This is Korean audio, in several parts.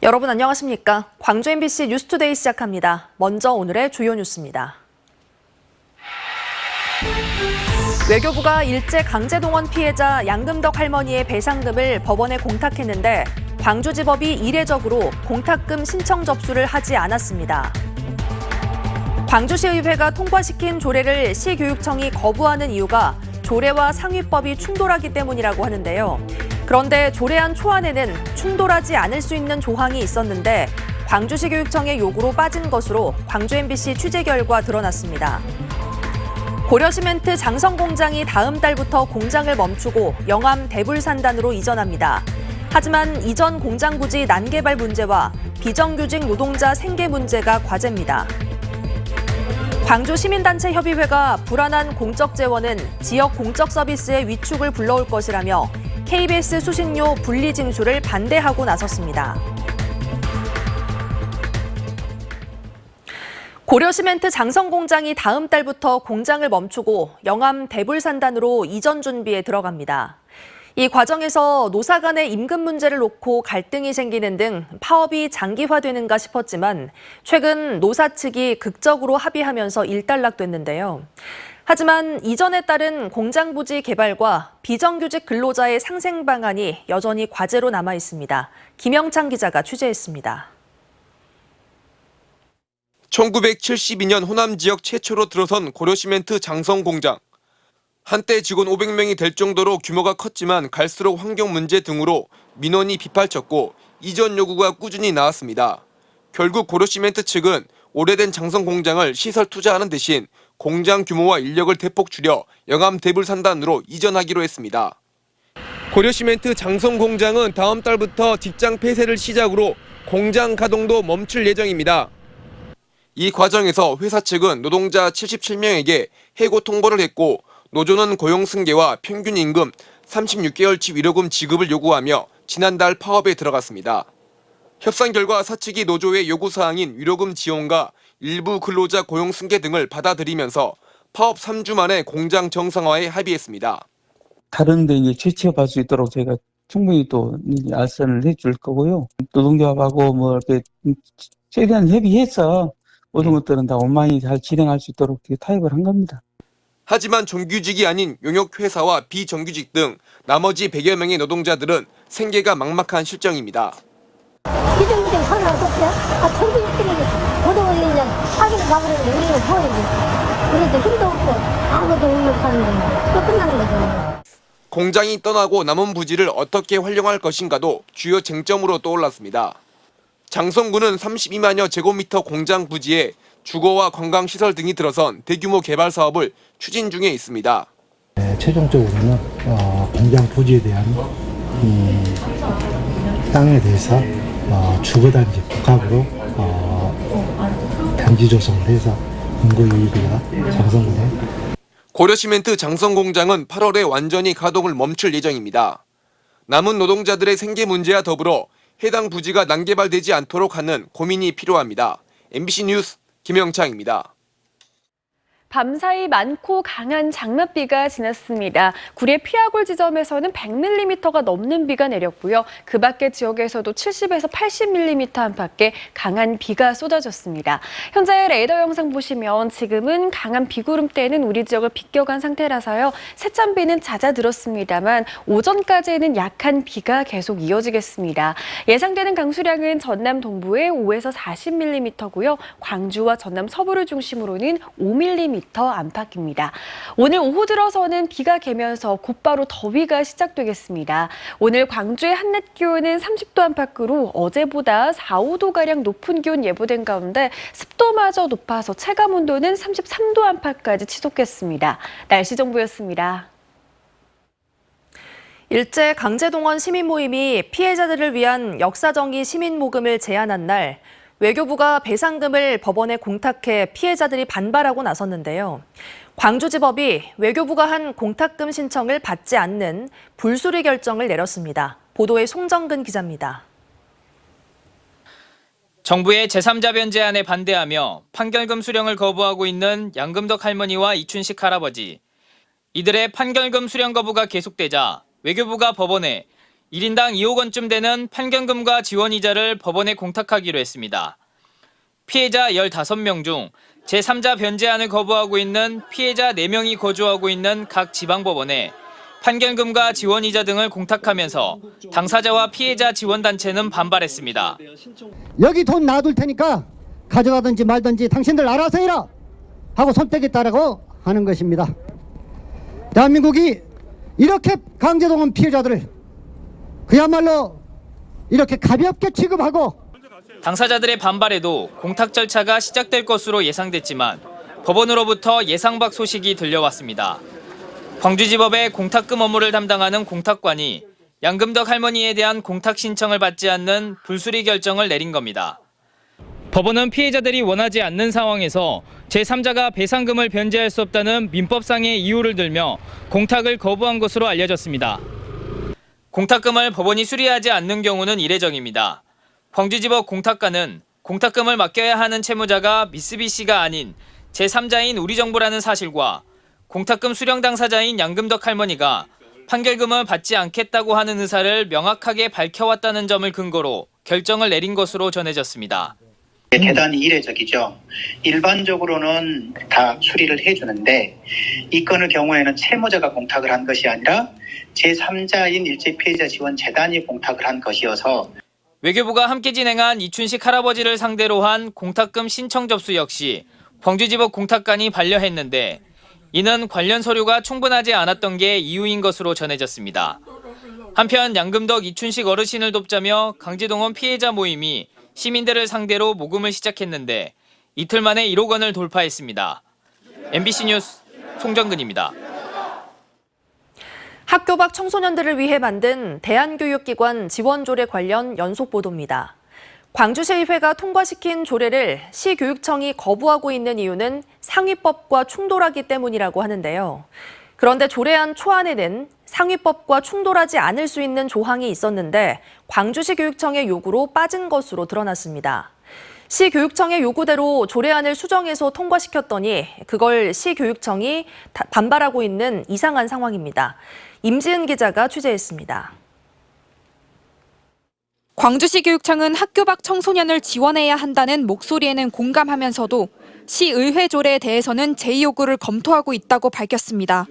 여러분 안녕하십니까? 광주 MBC 뉴스투데이 시작합니다. 먼저 오늘의 주요 뉴스입니다. 외교부가 일제 강제동원 피해자 양금덕 할머니의 배상금을 법원에 공탁했는데 광주지법이 이례적으로 공탁금 신청 접수를 하지 않았습니다. 광주시의회가 통과시킨 조례를 시교육청이 거부하는 이유가 조례와 상위법이 충돌하기 때문이라고 하는데요. 그런데 조례안 초안에는 충돌하지 않을 수 있는 조항이 있었는데 광주시 교육청의 요구로 빠진 것으로 광주 MBC 취재 결과 드러났습니다. 고려시멘트 장성 공장이 다음 달부터 공장을 멈추고 영암 대불산단으로 이전합니다. 하지만 이전 공장 부지 난개발 문제와 비정규직 노동자 생계 문제가 과제입니다. 광주 시민단체 협의회가 불안한 공적 재원은 지역 공적 서비스의 위축을 불러올 것이라며 KBS 수신료 분리 징수를 반대하고 나섰습니다. 고려시멘트 장성 공장이 다음 달부터 공장을 멈추고 영암 대불산단으로 이전 준비에 들어갑니다. 이 과정에서 노사 간의 임금 문제를 놓고 갈등이 생기는 등 파업이 장기화되는가 싶었지만 최근 노사 측이 극적으로 합의하면서 일단락됐는데요. 하지만 이전에 따른 공장 부지 개발과 비정규직 근로자의 상생 방안이 여전히 과제로 남아 있습니다. 김영창 기자가 취재했습니다. 1972년 호남 지역 최초로 들어선 고려시멘트 장성 공장. 한때 직원 500명이 될 정도로 규모가 컸지만 갈수록 환경 문제 등으로 민원이 빗발쳤고 이전 요구가 꾸준히 나왔습니다. 결국 고려시멘트 측은 오래된 장성 공장을 시설 투자하는 대신 공장 규모와 인력을 대폭 줄여 영암 대불산단으로 이전하기로 했습니다. 고려시멘트 장성 공장은 다음 달부터 직장 폐쇄를 시작으로 공장 가동도 멈출 예정입니다. 이 과정에서 회사 측은 노동자 77명에게 해고 통보를 했고 노조는 고용 승계와 평균 임금 36개월치 위로금 지급을 요구하며 지난달 파업에 들어갔습니다. 협상 결과 사측이 노조의 요구사항인 위로금 지원과 일부 근로자 고용 승계 등을 받아들이면서 파업 3주 만에 공장 정상화에 합의했습니다. 다른 데 이제 취업할 수 있도록 저희가 충분히 또 알선을 해줄 거고요. 노동조합하고 뭐 이렇게 최대한 협의해서 모든 것들은 다 원만히 잘 진행할 수 있도록 타협을 한 겁니다. 하지만 정규직이 아닌 용역회사와 비정규직 등 나머지 100여 명의 노동자들은 생계가 막막한 실정입니다. 비정규직 하나 없었어요? 정규직들이 노동을 그냥 하기를 가버리는데 우리는 뭐해야지. 우리도 힘도 없고 아무것도 없는 사는데 또 끝나는 거죠. 공장이 떠나고 남은 부지를 어떻게 활용할 것인가도 주요 쟁점으로 떠올랐습니다. 장성군은 32만여 제곱미터 공장 부지에 주거와 관광시설 등이 들어선 대규모 개발 사업을 추진 중에 있습니다. 최종적으로는 공장 부지에 대한 땅에 대해서 주거단지 복합으로 단지 조성을 해서 인구유입이가 장성군에 고려시멘트 장성공장은 8월에 완전히 가동을 멈출 예정입니다. 남은 노동자들의 생계 문제와 더불어 해당 부지가 난개발되지 않도록 하는 고민이 필요합니다. MBC 뉴스 김영창입니다. 밤사이 많고 강한 장맛비가 지났습니다. 구례 피아골 지점에서는 100mm가 넘는 비가 내렸고요. 그 밖의 지역에서도 70에서 80mm 안팎의 강한 비가 쏟아졌습니다. 현재 레이더 영상 보시면 지금은 강한 비구름대는 우리 지역을 비껴간 상태라서요. 새찬비는 잦아들었습니다만 오전까지는 약한 비가 계속 이어지겠습니다. 예상되는 강수량은 전남 동부에 5에서 40mm고요. 광주와 전남 서부를 중심으로는 5mm 안팎입니다. 오늘 오후 들어서는 비가 개면서 곧바로 더위가 시작되겠습니다. 오늘 광주의 한낮 기온은 30도 안팎으로 어제보다 4, 5도가량 높은 기온 예보된 가운데 습도마저 높아서 체감온도는 33도 안팎까지 치솟겠습니다. 날씨 정보였습니다. 일제 강제동원 시민 모임이 피해자들을 위한 역사정의 시민 모금을 제안한 날 외교부가 배상금을 법원에 공탁해 피해자들이 반발하고 나섰는데요. 광주지법이 외교부가 한 공탁금 신청을 받지 않는 불수리 결정을 내렸습니다. 보도에 송정근 기자입니다. 정부의 제3자 변제안에 반대하며 판결금 수령을 거부하고 있는 양금덕 할머니와 이춘식 할아버지. 이들의 판결금 수령 거부가 계속되자 외교부가 법원에 1인당 2억 원쯤 되는 판결금과 지원이자를 법원에 공탁하기로 했습니다. 피해자 15명 중 제3자 변제안을 거부하고 있는 피해자 4명이 거주하고 있는 각 지방법원에 판결금과 지원이자 등을 공탁하면서 당사자와 피해자 지원단체는 반발했습니다. 여기 돈 놔둘 테니까 가져가든지 말든지 당신들 알아서 해라 하고 손 떼겠다라고 하는 것입니다. 대한민국이 이렇게 강제동원 피해자들을 그야말로 이렇게 가볍게 취급하고 당사자들의 반발에도 공탁 절차가 시작될 것으로 예상됐지만 법원으로부터 예상 밖 소식이 들려왔습니다. 광주지법의 공탁금 업무를 담당하는 공탁관이 양금덕 할머니에 대한 공탁 신청을 받지 않는 불수리 결정을 내린 겁니다. 법원은 피해자들이 원하지 않는 상황에서 제3자가 배상금을 변제할 수 없다는 민법상의 이유를 들며 공탁을 거부한 것으로 알려졌습니다. 공탁금을 법원이 수리하지 않는 경우는 이례적입니다. 광주지법 공탁관은 공탁금을 맡겨야 하는 채무자가 미쓰비시가 아닌 제3자인 우리정부라는 사실과 공탁금 수령 당사자인 양금덕 할머니가 판결금을 받지 않겠다고 하는 의사를 명확하게 밝혀왔다는 점을 근거로 결정을 내린 것으로 전해졌습니다. 대단히 이례적이죠. 일반적으로는 다 수리를 해주는데 이 건의 경우에는 채무자가 공탁을 한 것이 아니라 제3자인 일제피해자 지원재단이 공탁을 한 것이어서 외교부가 함께 진행한 이춘식 할아버지를 상대로 한 공탁금 신청 접수 역시 광주지법 공탁관이 반려했는데 이는 관련 서류가 충분하지 않았던 게 이유인 것으로 전해졌습니다. 한편 양금덕 이춘식 어르신을 돕자며 강제동원 피해자 모임이 시민들을 상대로 모금을 시작했는데 이틀 만에 1억 원을 돌파했습니다. MBC 뉴스 송정근입니다. 학교 밖 청소년들을 위해 만든 대한교육기관 지원조례 관련 연속 보도입니다. 광주시의회가 통과시킨 조례를 시교육청이 거부하고 있는 이유는 상위법과 충돌하기 때문이라고 하는데요. 그런데 조례안 초안에는 상위법과 충돌하지 않을 수 있는 조항이 있었는데 광주시 교육청의 요구로 빠진 것으로 드러났습니다. 시교육청의 요구대로 조례안을 수정해서 통과시켰더니 그걸 시교육청이 반발하고 있는 이상한 상황입니다. 임지은 기자가 취재했습니다. 광주시 교육청은 학교 밖 청소년을 지원해야 한다는 목소리에는 공감하면서도 시의회 조례에 대해서는 제2요구를 검토하고 있다고 밝혔습니다.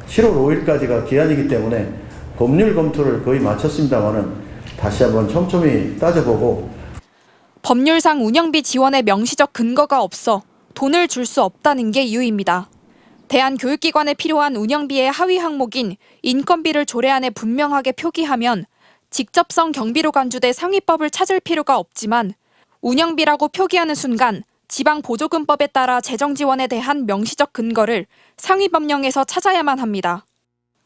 7월 5일까지가 기한이기 때문에 법률 검토를 거의 마쳤습니다만은 다시 한번 촘촘히 따져보고 법률상 운영비 지원에 명시적 근거가 없어 돈을 줄 수 없다는 게 이유입니다. 대한교육기관에 필요한 운영비의 하위 항목인 인건비를 조례안에 분명하게 표기하면 직접성 경비로 간주돼 상위법을 찾을 필요가 없지만 운영비라고 표기하는 순간 지방보조금법에 따라 재정지원에 대한 명시적 근거를 상위법령에서 찾아야만 합니다.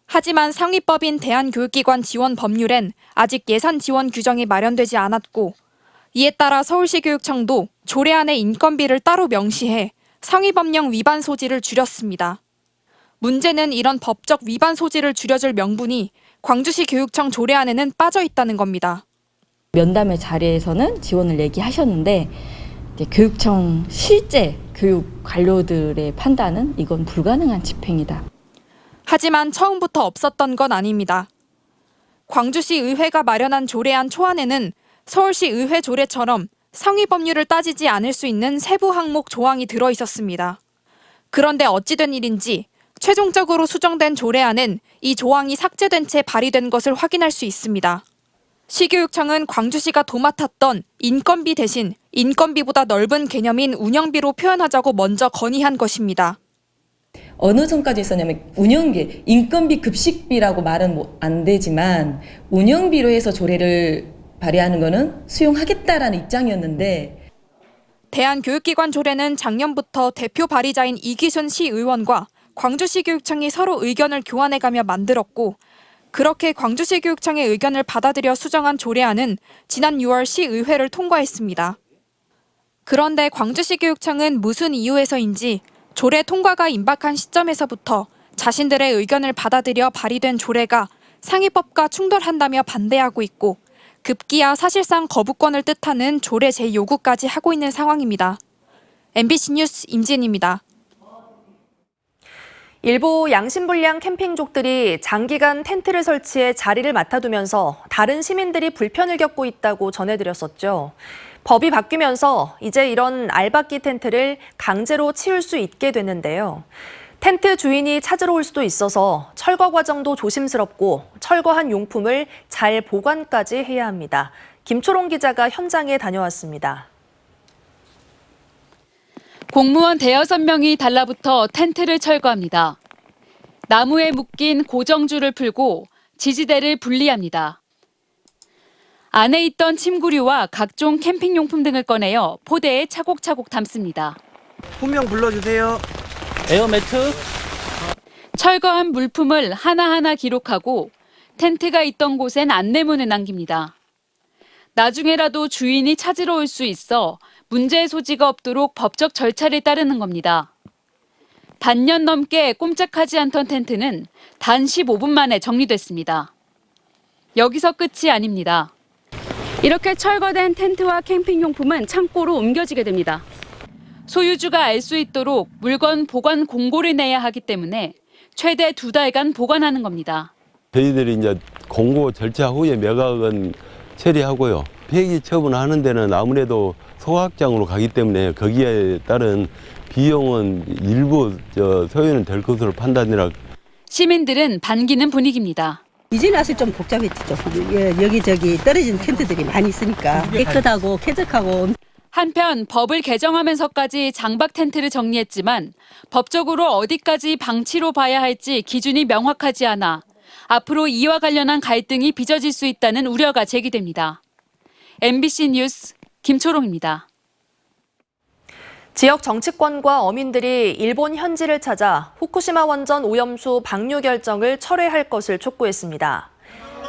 하지만 상위법인 대한교육기관 지원 법률엔 아직 예산 지원 규정이 마련되지 않았고 이에 따라 서울시 교육청도 조례안에 인건비를 따로 명시해 상위법령 위반 소지를 줄였습니다. 문제는 이런 법적 위반 소지를 줄여줄 명분이 광주시 교육청 조례안에는 빠져 있다는 겁니다. 면담의 자리에서는 지원을 얘기하셨는데 교육청 실제 교육 관료들의 판단은 이건 불가능한 집행이다. 하지만 처음부터 없었던 건 아닙니다. 광주시 의회가 마련한 조례안 초안에는 서울시 의회 조례처럼 상위 법률을 따지지 않을 수 있는 세부 항목 조항이 들어 있었습니다. 그런데 어찌된 일인지 최종적으로 수정된 조례안은 이 조항이 삭제된 채 발의된 것을 확인할 수 있습니다. 시교육청은 광주시가 도맡았던 인건비 대신 인건비보다 넓은 개념인 운영비로 표현하자고 먼저 건의한 것입니다. 어느 선까지 있었냐면 운영비, 인건비 급식비라고 말은 안 되지만 운영비로 해서 조례를 발의하는 거는 수용하겠다라는 입장이었는데 대한교육기관 조례는 작년부터 대표 발의자인 이기순 시의원과 광주시 교육청이 서로 의견을 교환해가며 만들었고 그렇게 광주시 교육청의 의견을 받아들여 수정한 조례안은 지난 6월 시의회를 통과했습니다. 그런데 광주시 교육청은 무슨 이유에서인지 조례 통과가 임박한 시점에서부터 자신들의 의견을 받아들여 발의된 조례가 상위법과 충돌한다며 반대하고 있고 급기야 사실상 거부권을 뜻하는 조례 재요구까지 하고 있는 상황입니다. MBC 뉴스 임진입니다. 일부 양심불량 캠핑족들이 장기간 텐트를 설치해 자리를 맡아두면서 다른 시민들이 불편을 겪고 있다고 전해드렸었죠. 법이 바뀌면서 이제 이런 알박기 텐트를 강제로 치울 수 있게 됐는데요. 텐트 주인이 찾으러 올 수도 있어서 철거 과정도 조심스럽고 철거한 용품을 잘 보관까지 해야 합니다. 김초롱 기자가 현장에 다녀왔습니다. 공무원 대여섯 명이 달라붙어 텐트를 철거합니다. 나무에 묶인 고정줄을 풀고 지지대를 분리합니다. 안에 있던 침구류와 각종 캠핑용품 등을 꺼내어 포대에 차곡차곡 담습니다. 훈명 불러주세요. 에어매트. 철거한 물품을 하나하나 기록하고 텐트가 있던 곳엔 안내문을 남깁니다. 나중에라도 주인이 찾으러 올 수 있어 문제의 소지가 없도록 법적 절차를 따르는 겁니다. 반년 넘게 꼼짝하지 않던 텐트는 단 15분 만에 정리됐습니다. 여기서 끝이 아닙니다. 이렇게 철거된 텐트와 캠핑용품은 창고로 옮겨지게 됩니다. 소유주가 알 수 있도록 물건 보관 공고를 내야 하기 때문에 최대 2달간 보관하는 겁니다. 저희들이 이제 공고 절차 후에 매각은 처리하고요. 폐기 처분하는 데는 아무래도 소각장으로 가기 때문에 거기에 따른 비용은 일부 소요는 될 것으로 판단이라. 시민들은 반기는 분위기입니다. 이제는 사실 좀 복잡해지죠. 여기저기 떨어진 텐트들이 많이 있으니까 깨끗하고 쾌적하고. 한편 법을 개정하면서까지 장박 텐트를 정리했지만 법적으로 어디까지 방치로 봐야 할지 기준이 명확하지 않아 앞으로 이와 관련한 갈등이 빚어질 수 있다는 우려가 제기됩니다. MBC 뉴스 김초롱입니다. 지역 정치권과 어민들이 일본 현지를 찾아 후쿠시마 원전 오염수 방류 결정을 철회할 것을 촉구했습니다.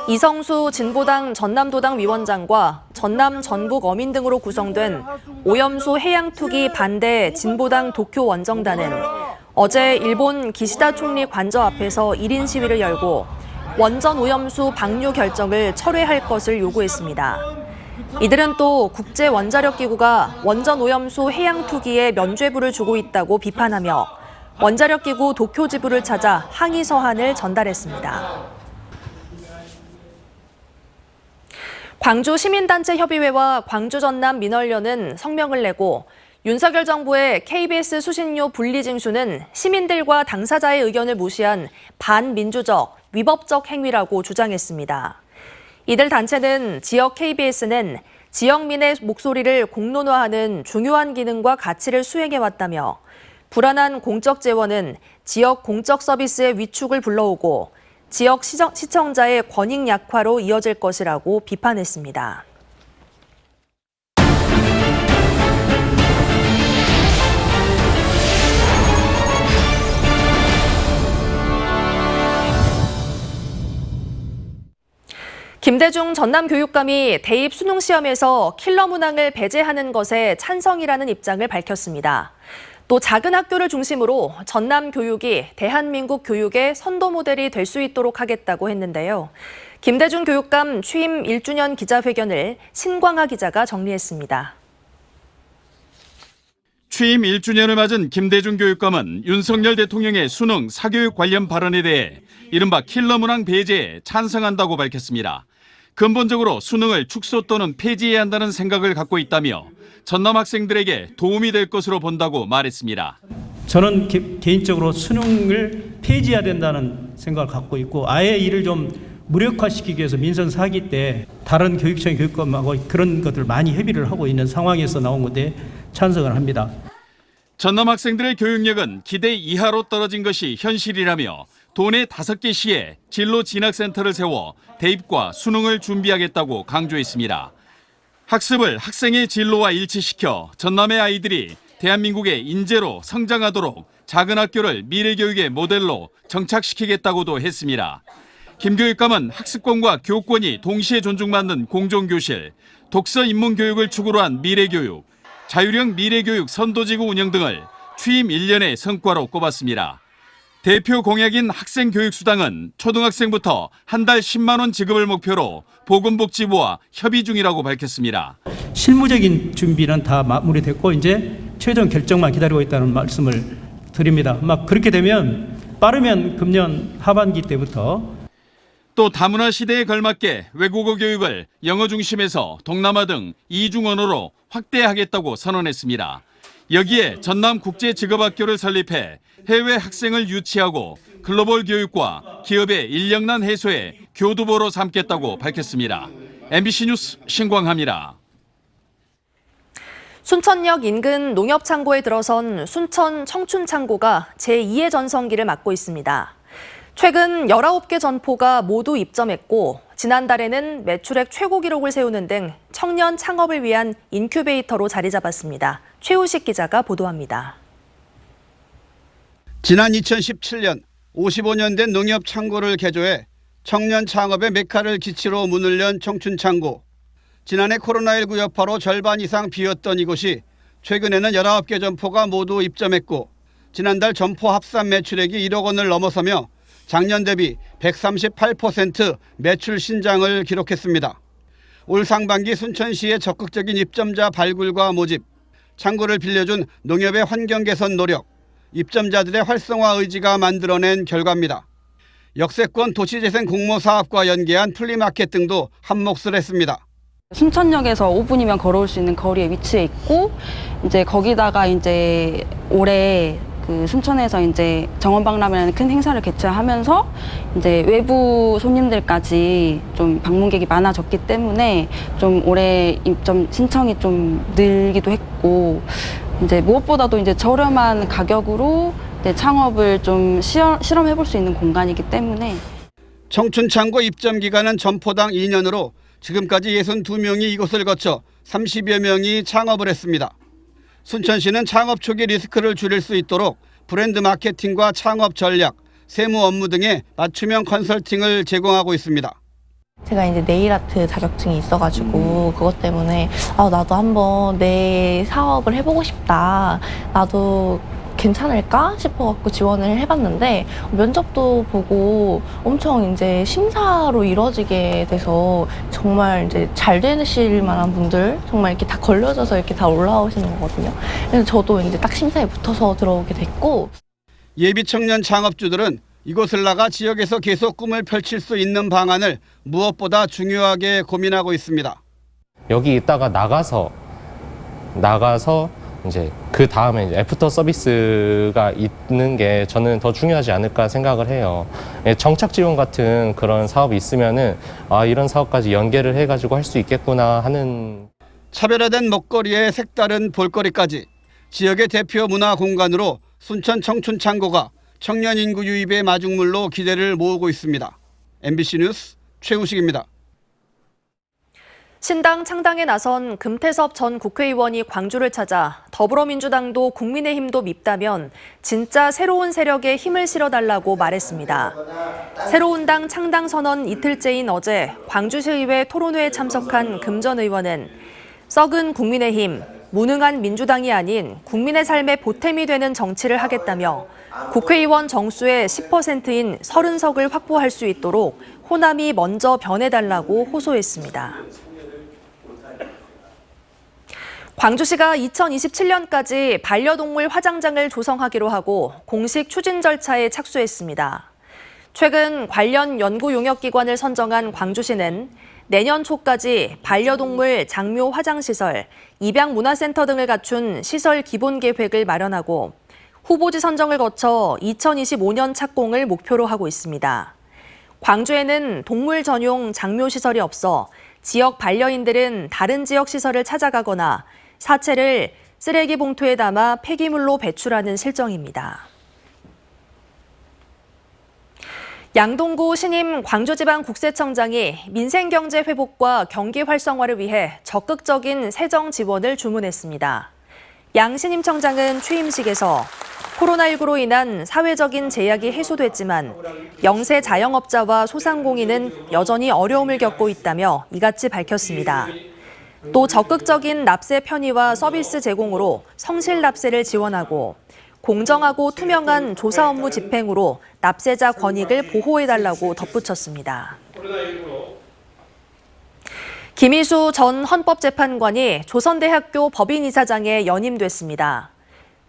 이성수 진보당 전남도당 위원장과 전남 전북 어민 등으로 구성된 오염수 해양 투기 반대 진보당 도쿄 원정단은 어제 일본 기시다 총리 관저 앞에서 1인 시위를 열고 원전 오염수 방류 결정을 철회할 것을 요구했습니다. 이들은 또 국제원자력기구가 원전 오염수 해양 투기에 면죄부를 주고 있다고 비판하며 원자력기구 도쿄 지부를 찾아 항의 서한을 전달했습니다. 광주 시민단체협의회와 광주 전남 민원련은 성명을 내고 윤석열 정부의 KBS 수신료 분리 징수는 시민들과 당사자의 의견을 무시한 반민주적, 위법적 행위라고 주장했습니다. 이들 단체는 지역 KBS는 지역민의 목소리를 공론화하는 중요한 기능과 가치를 수행해왔다며 불안한 공적 재원은 지역 공적 서비스의 위축을 불러오고 지역 시청자의 권익 약화로 이어질 것이라고 비판했습니다. 김대중 전남교육감이 대입 수능시험에서 킬러 문항을 배제하는 것에 찬성이라는 입장을 밝혔습니다. 또 작은 학교를 중심으로 전남 교육이 대한민국 교육의 선도 모델이 될 수 있도록 하겠다고 했는데요. 김대중 교육감 취임 1주년 기자회견을 신광하 기자가 정리했습니다. 취임 1주년을 맞은 김대중 교육감은 윤석열 대통령의 수능, 사교육 관련 발언에 대해 이른바 킬러 문항 배제에 찬성한다고 밝혔습니다. 근본적으로 수능을 축소 또는 폐지해야 한다는 생각을 갖고 있다며 전남 학생들에게 도움이 될 것으로 본다고 말했습니다. 저는 개인적으로 수능을 폐지해야 된다는 생각을 갖고 있고 아예 이를 좀 무력화시키기 위해서 민선 4기 때 다른 교육청 교육감하고 그런 것들을 많이 협의를 하고 있는 상황에서 나온 건데 찬성을 합니다. 전남 학생들의 교육력은 기대 이하로 떨어진 것이 현실이라며 도내 5개 시에 진로 진학센터를 세워 대입과 수능을 준비하겠다고 강조했습니다. 학습을 학생의 진로와 일치시켜 전남의 아이들이 대한민국의 인재로 성장하도록 작은 학교를 미래교육의 모델로 정착시키겠다고도 했습니다. 김 교육감은 학습권과 교권이 동시에 존중받는 공정교실, 독서 인문 교육을 축으로 한 미래교육, 자율형 미래교육 선도지구 운영 등을 취임 1년의 성과로 꼽았습니다. 대표 공약인 학생교육수당은 초등학생부터 한 달 10만 원 지급을 목표로 보건복지부와 협의 중이라고 밝혔습니다. 실무적인 준비는 다 마무리됐고 이제 최종 결정만 기다리고 있다는 말씀을 드립니다. 그렇게 되면 빠르면 금년 하반기 때부터 또 다문화 시대에 걸맞게 외국어 교육을 영어 중심에서 동남아 등 이중 언어로 확대하겠다고 선언했습니다. 여기에 전남국제직업학교를 설립해 해외 학생을 유치하고 글로벌 교육과 기업의 인력난 해소에 교두보로 삼겠다고 밝혔습니다. MBC 뉴스 신광하입니다. 순천역 인근 농협창고에 들어선 순천 청춘창고가 제2의 전성기를 맞고 있습니다. 최근 19개 점포가 모두 입점했고 지난달에는 매출액 최고 기록을 세우는 등 청년 창업을 위한 인큐베이터로 자리 잡았습니다. 최우식 기자가 보도합니다. 지난 2017년 55년 된 농협 창고를 개조해 청년 창업의 메카를 기치로 문을 연 청춘창고. 지난해 코로나19 여파로 절반 이상 비었던 이곳이 최근에는 19개 점포가 모두 입점했고 지난달 점포 합산 매출액이 1억 원을 넘어서며 작년 대비 138% 매출 신장을 기록했습니다. 올 상반기 순천시의 적극적인 입점자 발굴과 모집, 창고를 빌려준 농협의 환경 개선 노력, 입점자들의 활성화 의지가 만들어낸 결과입니다. 역세권 도시재생 공모사업과 연계한 플리마켓 등도 한몫을 했습니다. 순천역에서 5분이면 걸어올 수 있는 거리에 위치해 있고 이제 거기다가 이제 올해 그 순천에서 이제 정원박람회라는 큰 행사를 개최하면서 이제 외부 손님들까지 좀 방문객이 많아졌기 때문에 좀 올해 입점 신청이 좀 늘기도 했고 이제 무엇보다도 이제 저렴한 가격으로 이제 창업을 좀 실험해 볼 수 있는 공간이기 때문에 청춘창고 입점 기간은 점포당 2년으로 지금까지 62명이 이곳을 거쳐 30여 명이 창업을 했습니다. 순천시는 창업 초기 리스크를 줄일 수 있도록 브랜드 마케팅과 창업 전략, 세무 업무 등의 맞춤형 컨설팅을 제공하고 있습니다. 제가 이제 네일아트 자격증이 있어가지고 그것 때문에 나도 한번 내 사업을 해보고 싶다. 나도 괜찮을까 싶어갖고 지원을 해봤는데 면접도 보고 엄청 이제 심사로 이루어지게 돼서 정말 이제 잘 되실 만한 분들 정말 이렇게 다 걸려져서 이렇게 다 올라오시는 거거든요. 그래서 저도 이제 딱 심사에 붙어서 들어오게 됐고 예비 청년 창업주들은 이곳을 나가 지역에서 계속 꿈을 펼칠 수 있는 방안을 무엇보다 중요하게 고민하고 있습니다. 여기 있다가 나가서 이제 그 다음에 이제 애프터 서비스가 있는 게 저는 더 중요하지 않을까 생각을 해요. 정착 지원 같은 그런 사업이 있으면은 이런 사업까지 연계를 해가지고 할 수 있겠구나 하는. 차별화된 먹거리에 색다른 볼거리까지 지역의 대표 문화 공간으로 순천 청춘창고가 청년 인구 유입의 마중물로 기대를 모으고 있습니다. MBC 뉴스 최우식입니다. 신당 창당에 나선 금태섭 전 국회의원이 광주를 찾아 더불어민주당도 국민의힘도 밉다면 진짜 새로운 세력에 힘을 실어달라고 말했습니다. 새로운 당 창당 선언 이틀째인 어제 광주시의회 토론회에 참석한 금 전 의원은 썩은 국민의힘, 무능한 민주당이 아닌 국민의 삶에 보탬이 되는 정치를 하겠다며 국회의원 정수의 10%인 30석을 확보할 수 있도록 호남이 먼저 변해달라고 호소했습니다. 광주시가 2027년까지 반려동물 화장장을 조성하기로 하고 공식 추진 절차에 착수했습니다. 최근 관련 연구 용역기관을 선정한 광주시는 내년 초까지 반려동물 장묘 화장시설, 입양문화센터 등을 갖춘 시설 기본 계획을 마련하고 후보지 선정을 거쳐 2025년 착공을 목표로 하고 있습니다. 광주에는 동물 전용 장묘시설이 없어 지역 반려인들은 다른 지역 시설을 찾아가거나 사체를 쓰레기 봉투에 담아 폐기물로 배출하는 실정입니다. 양동구 신임 광주지방국세청장이 민생경제 회복과 경기 활성화를 위해 적극적인 세정 지원을 주문했습니다. 양 신임 청장은 취임식에서 코로나19로 인한 사회적인 제약이 해소됐지만 영세 자영업자와 소상공인은 여전히 어려움을 겪고 있다며 이같이 밝혔습니다. 또 적극적인 납세 편의와 서비스 제공으로 성실 납세를 지원하고 공정하고 투명한 조사 업무 집행으로 납세자 권익을 보호해달라고 덧붙였습니다. 김희수 전 헌법재판관이 조선대학교 법인이사장에 연임됐습니다.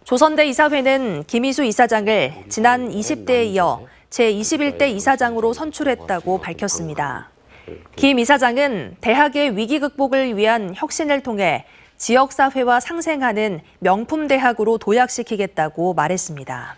조선대 이사회는 김희수 이사장을 지난 20대에 이어 제21대 이사장으로 선출했다고 밝혔습니다. 김 이사장은 대학의 위기 극복을 위한 혁신을 통해 지역사회와 상생하는 명품 대학으로 도약시키겠다고 말했습니다.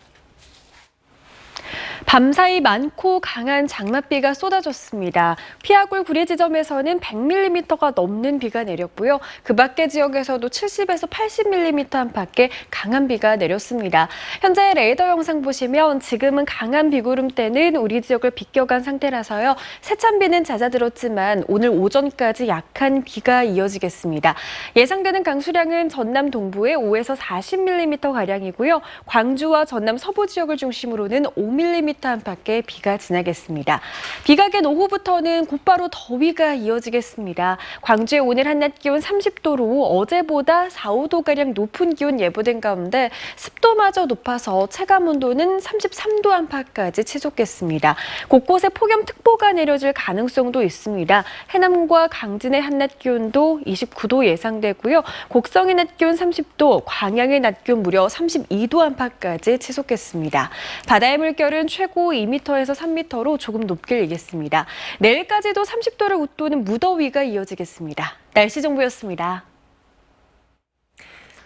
밤사이 많고 강한 장맛비가 쏟아졌습니다. 피아골 구리 지점에서는 100mm가 넘는 비가 내렸고요. 그 밖의 지역에서도 70에서 80mm 안팎의 강한 비가 내렸습니다. 현재 레이더 영상 보시면 지금은 강한 비구름대는 우리 지역을 비껴간 상태라서요. 세찬비는 잦아들었지만 오늘 오전까지 약한 비가 이어지겠습니다. 예상되는 강수량은 전남 동부에 5에서 40mm가량이고요. 광주와 전남 서부 지역을 중심으로는 5mm 안팎의 비가 지나겠습니다. 비가 갠 오후부터는 곧바로 더위가 이어지겠습니다. 광주의 오늘 한낮 기온 30도로 어제보다 4, 5도가량 높은 기온 예보된 가운데 습도마저 높아서 체감온도는 33도 안팎까지 치솟겠습니다. 곳곳에 폭염특보가 내려질 가능성도 있습니다. 해남과 강진의 한낮 기온도 29도 예상되고요. 곡성의 낮 기온 30도, 광양의 낮 기온 무려 32도 안팎까지 치솟겠습니다. 바다의 물결은 최고 2m에서 3m로 조금 높게 일겠습니다. 내일까지도 30도를 웃도는 무더위가 이어지겠습니다. 날씨 정보였습니다.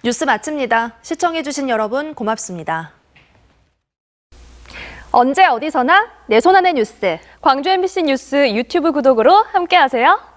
뉴스 마칩니다. 시청해주신 여러분 고맙습니다. 언제 어디서나 내 손 안의 뉴스. 광주 MBC 뉴스 유튜브 구독으로 함께하세요.